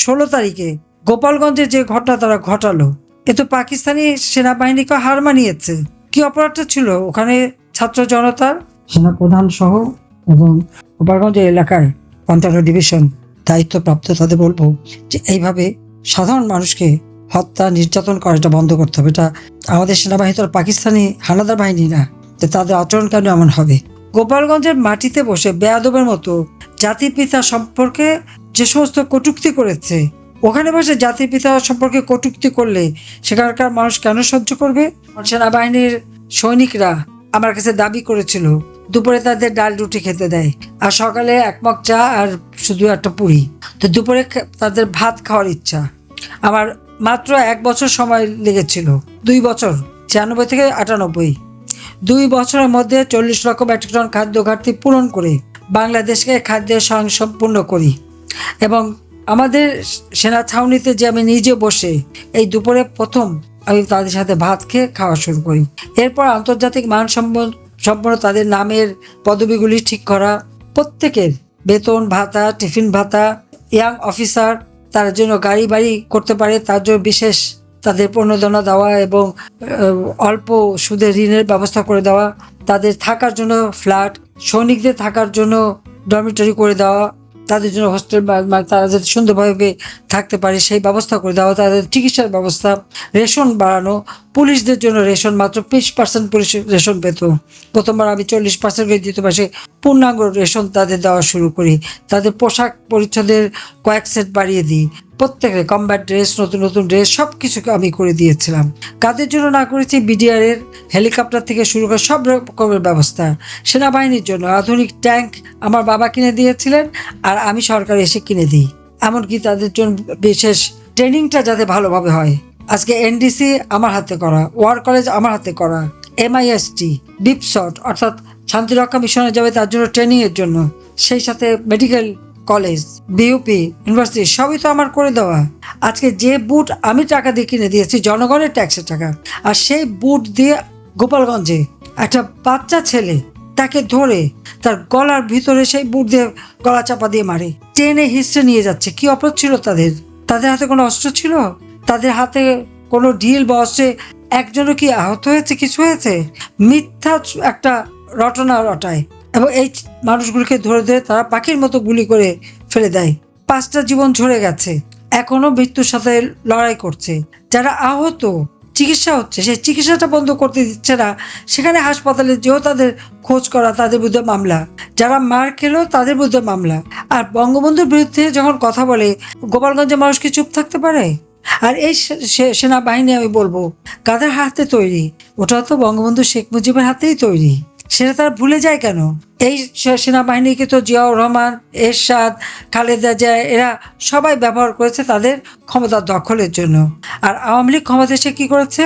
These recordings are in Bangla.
16 তারিখে গোপালগঞ্জে যে ঘটনা তারা ঘটালো, এ তো পাকিস্তানি সেনাবাহিনীকে হার মানিয়েছে। কি অপরাধটা ছিল ওখানে ছাত্র জনতার? সেনাপ্রধান সহ এবং গোপালগঞ্জ এলাকায় ৫৫ ডিভিশন দায়িত্বপ্রাপ্ত তাদের বলবো যে এইভাবে সাধারণ মানুষকে হত্যা নির্যাতন করাটা বন্ধ করতে হবে। এটা আমাদের সেনাবাহিনী তো পাকিস্তানি হানাদার বাহিনী না, তাদের আচরণ কেন এমন হবে? গোপালগঞ্জের মাটিতে বসে বেয়াদবের মতো জাতির পিতা সম্পর্কে যে সমস্ত কটূক্তি করেছে, ওখানে বসে জাতির পিতা সম্পর্কে কটূক্তি করলে সেখানকার মানুষ কেন সহ্য করবে? সেনাবাহিনীর সৈনিকরা আমার কাছে দাবি করেছিল দুপুরে তাদের ডাল রুটি খেতে দেয় আর সকালে এক মগ চা আর শুধু একটা পুরি। তো দুপুরে তাদের ভাত খাওয়ার ইচ্ছা। আমার মাত্র 1 বছর সময় লেগেছিল, 2 বছর, 96 থেকে 98, 2 বছরের মধ্যে 40 লক্ষ মেট্রিক টন খাদ্য ঘাটতি পূরণ করে বাংলাদেশকে খাদ্যের স্বয়ংসম্পূর্ণ করি। এবং আমাদের সেনা ছাউনিতে যে আমি নিজে বসে এই দুপুরে প্রথম আমি তাদের সাথে ভাত খেয়ে খাওয়া শুরু করি। এরপর আন্তর্জাতিক সম্পন্ন তাদের নামের পদবিগুলি ঠিক করা, প্রত্যেকের বেতন ভাতা, টিফিন ভাতা, ইয়াং অফিসার তার জন্য গাড়ি বাড়ি করতে পারে তার জন্য বিশেষ তাদের প্রণোদনা দেওয়া এবং অল্প সুদে ঋণের ব্যবস্থা করে দেওয়া, তাদের থাকার জন্য ফ্ল্যাট, সৈনিকদের থাকার জন্য ডরমিটরি করে দেওয়া, তাদের জন্য হোস্টেল তারা যাতে সুন্দরভাবে থাকতে পারে সেই ব্যবস্থা করে দেওয়া, তাদের চিকিৎসার ব্যবস্থা, রেশন বাড়ানো, পুলিশদের জন্য রেশন মাত্র 20% পুলিশ রেশন পেত, প্রথমবার আমি 40% করে দিতে পারছি, পূর্ণাঙ্গ রেশন তাদের দেওয়া শুরু করি, তাদের পোশাক পরিচ্ছদের কয়েক সেট বাড়িয়ে দিই, প্রত্যেকের কমব্যাট ড্রেস, নতুন নতুন ড্রেস সব কিছুকে আমি করে দিয়েছিলাম। কাদের জন্য না করেছি? BDR এর হেলিকপ্টার থেকে শুরু করে সব রকমের ব্যবস্থা। সেনাবাহিনীর জন্য আধুনিক ট্যাঙ্ক আমার বাবা কিনে দিয়েছিলেন আর আমি সরকার এসে কিনে দিই। এমনকি তাদের জন্য বিশেষ ট্রেনিংটা যাতে ভালোভাবে হয়। আজকে NDC আমার হাতে করা, ওয়ার কলেজ আমার হাতে করা, MIST, বিপসট অর্থাৎ শান্তিরক্ষা মিশনে যাবে তার জন্য ট্রেনিংয়ের জন্য, সেই সাথে মেডিকেল কলেজ, BUP, ইউনিভার্সিটি সবই তো আমার করে দেওয়া। আজকে যে বুট আমি টাকা দিয়ে কিনে দিয়েছি জনগণের ট্যাক্সের টাকা, আর সেই বুট দিয়ে গোপালগঞ্জে একটা বাচ্চা ছেলে তাকে ধরে তার গলার ভিতরে সেই বুট দিয়ে গলা চাপা দিয়ে মারে, টেনে হিস্ট্রে নিয়ে যাচ্ছে। কি অপরাধ ছিল তাদের? তাদের হাতে কোনো অস্ত্র ছিল? তাদের হাতে কোনো ঢিল বা অস্ত্রে একজনও কি আহত হয়েছে, কিছু হয়েছে? মিথ্যা একটা রটনা রটায় এবং এই মানুষগুলোকে ধরে ধরে তারা পাখির মতো গুলি করে ফেলে দেয়। 5টা জীবন ঝরে গেছে, এখনো মৃত্যুর সাথে লড়াই করছে। যারা আহত, চিকিৎসা হচ্ছে, সেই চিকিৎসাটা বন্ধ করতে দিচ্ছে না, সেখানে হাসপাতালে যেও তাদের খোঁজ করা, তাদের বিরুদ্ধে মামলা। যারা মার খেলো তাদের বিরুদ্ধে মামলা। আর বঙ্গবন্ধুর বিরুদ্ধে যখন কথা বলে গোপালগঞ্জের মানুষ কি চুপ থাকতে পারে? আর এই সেনাবাহিনী আমি বলবো কাদের হাতে তৈরি? ওটা তো বঙ্গবন্ধু শেখ মুজিবের হাতেই তৈরি। সেটা তারা ভুলে যায় কেন? এই সেনাবাহিনীকে তো জিয়াউর রহমান, এরশাদ, খালেদা জিয়া এরা সবাই ব্যবহার করেছে তাদের ক্ষমতা দখলের জন্য। আর আওয়ামী লীগ ক্ষমতা এসে কী করেছে?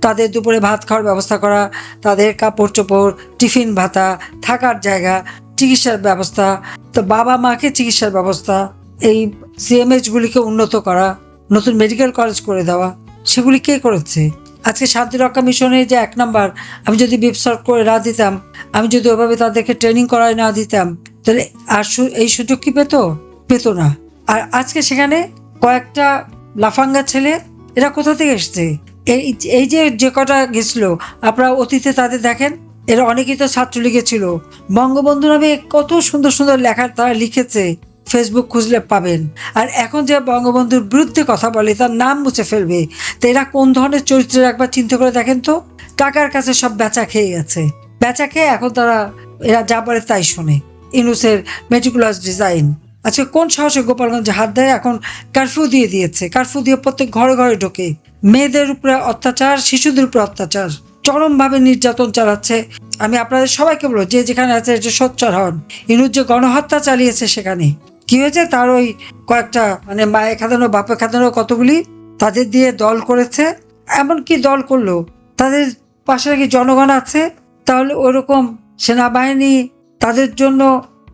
তাদের দুপুরে ভাত খাওয়ার ব্যবস্থা করা, তাদের কাপড় চোপড়, টিফিন ভাতা, থাকার জায়গা, চিকিৎসার ব্যবস্থা, তো বাবা মাকে চিকিৎসার ব্যবস্থা, এই CMHগুলিকে উন্নত করা, নতুন মেডিকেল কলেজ করে দেওয়া, সেগুলি কে করেছে? আজকে শান্তিরক্ষা মিশনে যে 1 নাম্বার, আমি যদি বিপসর্ট করে না দিতাম, আমি যদি ওভাবে তাদেরকে ট্রেনিং করায় না দিতাম, তাহলে আর এই সুযোগ কি পেতো না। আর আজকে সেখানে কয়েকটা লাফাঙ্গা ছেলে, এরা কোথা থেকে এসছে? এই যে কটা গেছিল আপনারা অতীতে তাদের দেখেন, এরা অনেকেই তো ছাত্রলীগে ছিল। বঙ্গবন্ধু নামে কত সুন্দর সুন্দর লেখা তারা লিখেছে, ফেসবুক খুঁজলে পাবেন। আর এখন যে বঙ্গবন্ধুর বিরুদ্ধে কথা বলে তার নাম মুছে ফেলবে, তো এরা কোন ধরনের চরিত্রের একবার চিন্তা করে দেখেন তো। টাকার কাছে সব বেচা খেয়ে গেছে, বেচা খেয়ে এখন এরা যা বলে তাই শোনে। ইউনূসের মেটিকুলাস ডিজাইন আচ্ছা কোন সাহসে গোপালগঞ্জে হাত দেয়? এখন কারফিউ দিয়ে দিয়েছে, কারফিউ দিয়ে প্রত্যেক ঘরে ঘরে ঢোকে, মেয়েদের উপরে অত্যাচার, শিশুদের উপরে অত্যাচার, চরমভাবে নির্যাতন চালাচ্ছে। আমি আপনাদের সবাইকে বলবো যে যেখানে আছে যে সোচ্চার হন। ইনুস যে গণহত্যা চালিয়েছে সেখানে কি হয়েছে? তার ওই কয়েকটা মানে মায়ে খাদানো বাপে খাদানো কতগুলি তাদের দিয়ে দল করেছে। এমন কি দল করলো? তাদের পাশে নাকি জনগণ আছে। তাহলে ওরকম সেনাবাহিনী তাদের জন্য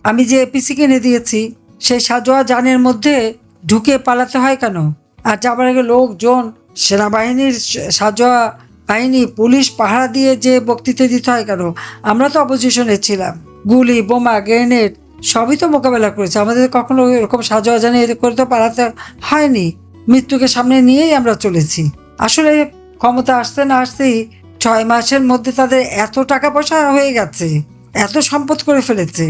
আমি যে APC কিনে দিয়েছি সেই সাজোয়া যানের মধ্যে ঢুকে পালাতে হয় কেন? আর যাবার আগে লোকজন সেনাবাহিনীর সাজোয়া বাহিনী পুলিশ পাহারা দিয়ে যে বক্তৃতা দিতে হয় কেন? আমরা তো অপোজিশনে ছিলাম, গুলি বোমা গ্রেনেড সবই তো মোকাবেলা করেছে, আমাদের কখনো এরকম সাজোয়া জানি করে তো পালাতে হয়নি। মৃত্যুকে সামনে নিয়েই আমরা চলেছি। আসলে ক্ষমতা আসতে না আসতেই 6 মাসের মধ্যে তাদের এত টাকা পয়সা হয়ে গেছে, এত সম্পদ করে ফেলেছে।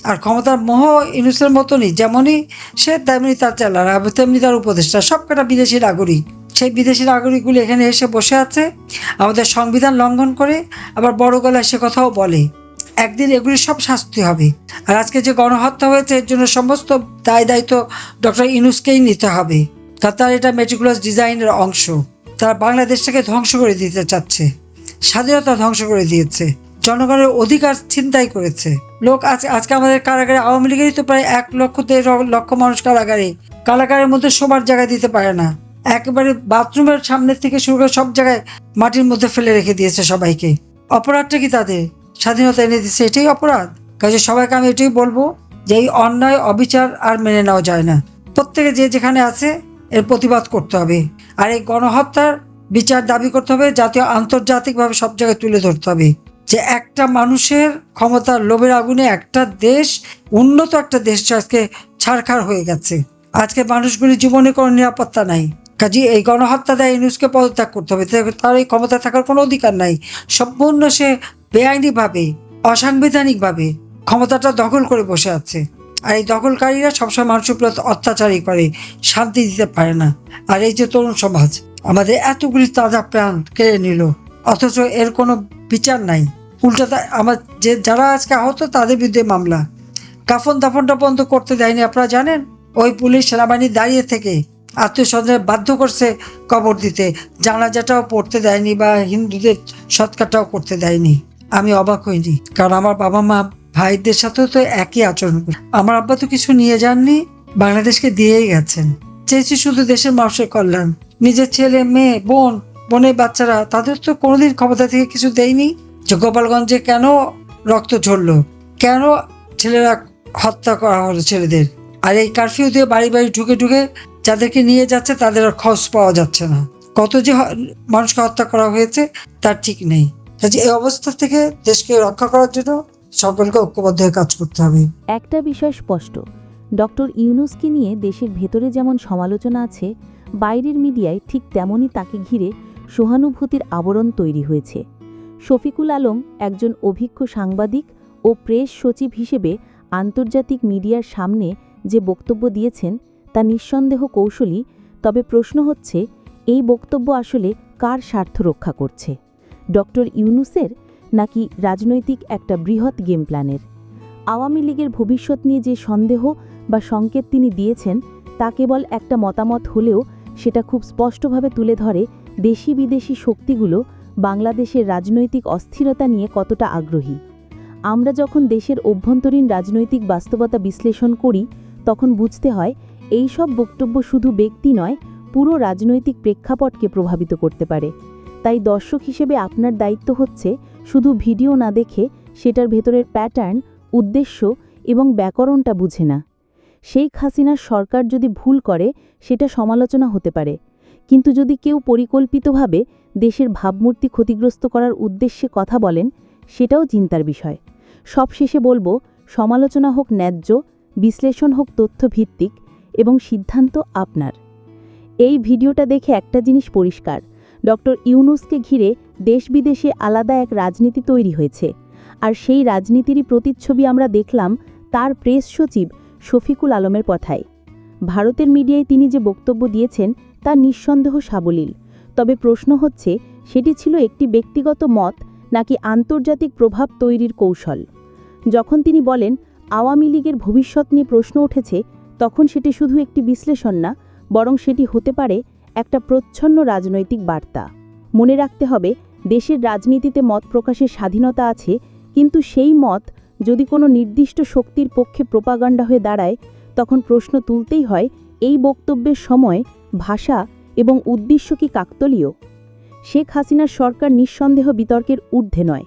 আর ক্ষমতার মোহ ইউনূসের মতনই, যেমনই সে তেমনি তার চেলারা, তেমনি তার উপদেষ্টা, সবকটা বিদেশি নাগরিক। সেই বিদেশি নাগরিকগুলি এখানে এসে বসে আছে আমাদের সংবিধান লঙ্ঘন করে, আবার বড় গলায় সে কথাও বলে। একদিন এগুলি সব শাস্তি হবে। আর আজকে যে গণহত্যা হয়েছে এর জন্য সমস্ত দায় দায়িত্ব ডক্টর ইউনূসকেই নিতে হবে। তার এটা মেটিকুলাস ডিজাইনের অংশ। তারা বাংলাদেশটাকে ধ্বংস করে দিতে চাচ্ছে, স্বাধীনতা ধ্বংস করে দিয়েছে, জনগণের অধিকার ছিনতাই করেছে। লোক আজকে আমাদের কারাগারে, আওয়ামী লীগেরই তো প্রায় 1 লক্ষ মানুষ কারাগারের মধ্যে শোবার জায়গা দিতে পারে না। একেবারে বাথরুমের সামনের থেকে শুরু করে সব জায়গায় মাটির মধ্যে ফেলে রেখে দিয়েছে সবাইকে। অপরাধটা কি তাদের? স্বাধীনতা এনে দিচ্ছে, এটাই অপরাধ। কাজে সবাইকে আমি এটাই বলবো যে এই অন্যায় অবিচার আর মেনে নেওয়া যায় না। প্রত্যেকে যে যেখানে আছে এর প্রতিবাদ করতে হবে। আর এই গণহত্যার বিচার দাবি করতে হবে, জাতীয় আন্তর্জাতিকভাবে সব জায়গায় তুলে ধরতে হবে যে একটা মানুষের ক্ষমতার লোভের আগুনে একটা দেশ, উন্নত একটা দেশ আজকে ছারখার হয়ে গেছে। আজকে মানুষগুলির জীবনে কোনো নিরাপত্তা নাই। কাজে এই গণহত্যা দেয় ইউনূসকে পদত্যাগ করতে হবে। তার এই ক্ষমতা থাকার কোনো অধিকার নাই। সম্পূর্ণ সে বেআইনিভাবে, অসাংবিধানিকভাবে ক্ষমতাটা দখল করে বসে আছে। আর এই দখলকারীরা সবসময় মানুষের উপর অত্যাচারই করে, শান্তি দিতে পারে না। আর এই যে তরুণ সমাজ আমাদের এতগুলি তাজা প্রাণ কেড়ে নিল, অথচ এর কোনো বিচার নাই। উল্টা আমার যারা আজকে আহত তাদের বিরুদ্ধে মামলা। কাফন দাফনটা বন্ধ করতে দেয়নি, আপনারা জানেন? ওই পুলিশ সেনাবাহিনী দাঁড়িয়ে থেকে আত্মীয় স্বজনের বাধ্য করছে কবর দিতে, জানাজাটাও পড়তে দেয়নি বা হিন্দুদের সৎকারটাও করতে দেয়নি। আমি অবাক হইনি, কারণ আমার বাবা মা ভাইদের সাথেও তো একই আচরণ করে। আমার আব্বা তো কিছু নিয়ে যাননি, বাংলাদেশকে দিয়েই গেছেন। চেয়েছি শুধু দেশের মানুষের কল্যাণ। নিজের ছেলে মেয়ে বোনের বাচ্চারা, তাদের তো কোনোদিন ক্ষমতা থেকে কিছু দেয়নি। যে গোপালগঞ্জে কেন রক্ত ঝরলো, কেন ছেলেরা হত্যা করা হলো ছেলেদের, আর এই কারফিউ দিয়ে বাড়ি বাড়ি ঢুকে ঢুকে যাদেরকে নিয়ে যাচ্ছে তাদের আর খোঁজ পাওয়া যাচ্ছে না। কত যে মানুষকে হত্যা করা হয়েছে তার ঠিক নেই। এই অবস্থা থেকে দেশকে রক্ষা করার জন্য সকলকে ঐক্যবদ্ধ হয়ে কাজ করতে হবে। একটা বিষয় স্পষ্ট, ডক্টর ইউনূসকে নিয়ে দেশের ভেতরে যেমন সমালোচনা আছে, বাইরের মিডিয়ায় ঠিক তেমনই তাকে ঘিরে সহানুভূতির আবরণ তৈরি হয়েছে। শফিকুল আলম একজন অভিজ্ঞ সাংবাদিক ও প্রেস সচিব হিসেবে আন্তর্জাতিক মিডিয়ার সামনে যে বক্তব্য দিয়েছেন তা নিঃসন্দেহ কৌশলী। তবে প্রশ্ন হচ্ছে, এই বক্তব্য আসলে কার স্বার্থ রক্ষা করছে? ডক্টর ইউনূসের, নাকি রাজনৈতিক একটা বৃহৎ গেম প্ল্যানের? আওয়ামী লীগের ভবিষ্যৎ নিয়ে যে সন্দেহ বা সংকেত তিনি দিয়েছেন তা কেবল একটা মতামত হলেও সেটা খুব স্পষ্টভাবে তুলে ধরে দেশি বিদেশি শক্তিগুলো বাংলাদেশের রাজনৈতিক অস্থিরতা নিয়ে কতটা আগ্রহী। আমরা যখন দেশের অভ্যন্তরীণ রাজনৈতিক বাস্তবতা বিশ্লেষণ করি তখন বুঝতে হয় এই সব বক্তব্য শুধু ব্যক্তি নয়, পুরো রাজনৈতিক প্রেক্ষাপটকে প্রভাবিত করতে পারে। তাই দর্শক হিসেবে আপনার দায়িত্ব হচ্ছে শুধু ভিডিও না দেখে সেটার ভেতরের প্যাটার্ন, উদ্দেশ্য এবং ব্যাকরণটা বুঝে না। শেখ হাসিনার সরকার যদি ভুল করে সেটা সমালোচনা হতে পারে, কিন্তু যদি কেউ পরিকল্পিতভাবে দেশের ভাবমূর্তি ক্ষতিগ্রস্ত করার উদ্দেশ্যে কথা বলেন সেটাও চিন্তার বিষয়। সবশেষে বলবো, সমালোচনা হোক ন্যায্য, বিশ্লেষণ হোক তথ্যভিত্তিক এবং সিদ্ধান্ত আপনার। এই ভিডিওটা দেখে একটা জিনিস পরিষ্কার, ডক্টর ইউনূসকে ঘিরে দেশ বিদেশে আলাদা এক রাজনীতি তৈরি হয়েছে। আর সেই রাজনীতিরই প্রতিচ্ছবি আমরা দেখলাম তার প্রেস সচিব শফিকুল আলমের কথায়। ভারতের মিডিয়ায় তিনি যে বক্তব্য দিয়েছেন তা নিঃসন্দেহ সাবলীল, তবে প্রশ্ন হচ্ছে সেটি ছিল একটি ব্যক্তিগত মত নাকি আন্তর্জাতিক প্রভাব তৈরির কৌশল। যখন তিনি বলেন আওয়ামী লীগের ভবিষ্যৎ নিয়ে প্রশ্ন উঠেছে, তখন সেটি শুধু একটি বিশ্লেষণ না, বরং সেটি হতে পারে একটা প্রচ্ছন্ন রাজনৈতিক বার্তা। মনে রাখতে হবে, দেশের রাজনীতিতে মত প্রকাশের স্বাধীনতা আছে, কিন্তু সেই মত যদি কোনো নির্দিষ্ট শক্তির পক্ষে প্রোপাগান্ডা হয়ে দাঁড়ায় তখন প্রশ্ন তুলতেই হয়, এই বক্তব্যের সময় ভাষা এবং উদ্দেশ্য কি কাকতালীয়? শেখ হাসিনার সরকার নিঃসন্দেহ বিতর্কের ঊর্ধ্বে নয়,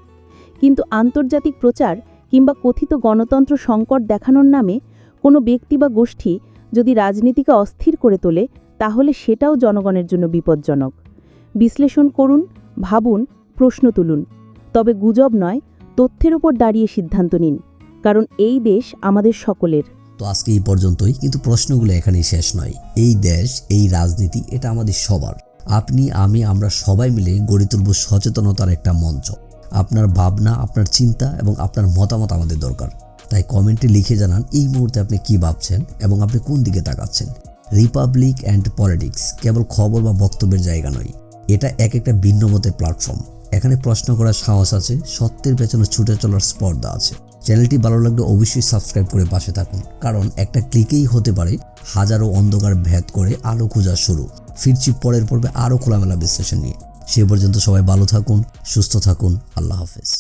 কিন্তু আন্তর্জাতিক প্রচার কিংবা কথিত গণতন্ত্র সংকট দেখানোর নামে কোনো ব্যক্তি বা গোষ্ঠী যদি রাজনীতিকে অস্থির করে তোলে তাহলে সেটাও জনগণের জন্য বিপজ্জনক। বিশ্লেষণ করুন, ভাবুন, প্রশ্ন তুলুন, তবে গুজব নয়, তথ্যের উপর দাঁড়িয়ে সিদ্ধান্ত নিন। কারণ এই দেশ আমাদের সকলের। তো আজকে এই পর্যন্তই, কিন্তু প্রশ্নগুলো এখানেই শেষ নয়। এই দেশ, এই রাজনীতি, এটা আমাদের সবার। আপনি, আমি, আমরা সবাই মিলে গড়ে তুলব সচেতনতার একটা মঞ্চ। আপনার ভাবনা, আপনার চিন্তা এবং আপনার মতামত আমাদের দরকার। তাই কমেন্টে লিখে জানান এই মুহূর্তে আপনি কি ভাবছেন এবং আপনি কোন দিকে তাকাচ্ছেন। রিপাবলিক অ্যান্ড পলিটিক্স কেবল খবর বা বক্তব্যের জায়গা নয়, এটা একটা ভিন্ন মতের প্ল্যাটফর্ম। এখানে প্রশ্ন করার সাহস আছে, সত্যের পেছনে ছুটে চলার স্পর্ধা আছে। চ্যানেলটি ভালো লাগলে অবশ্যই সাবস্ক্রাইব করে পাশে থাকুন, কারণ একটা ক্লিকেই হতে পারে হাজারো অন্ধকার ভেদ করে আলো খোঁজা শুরু। ফিরছি পরের পর্বে আরও খোলামেলা বিশ্লেষণ নিয়ে। সে পর্যন্ত সবাই ভালো থাকুন, সুস্থ থাকুন। আল্লাহ হাফেজ।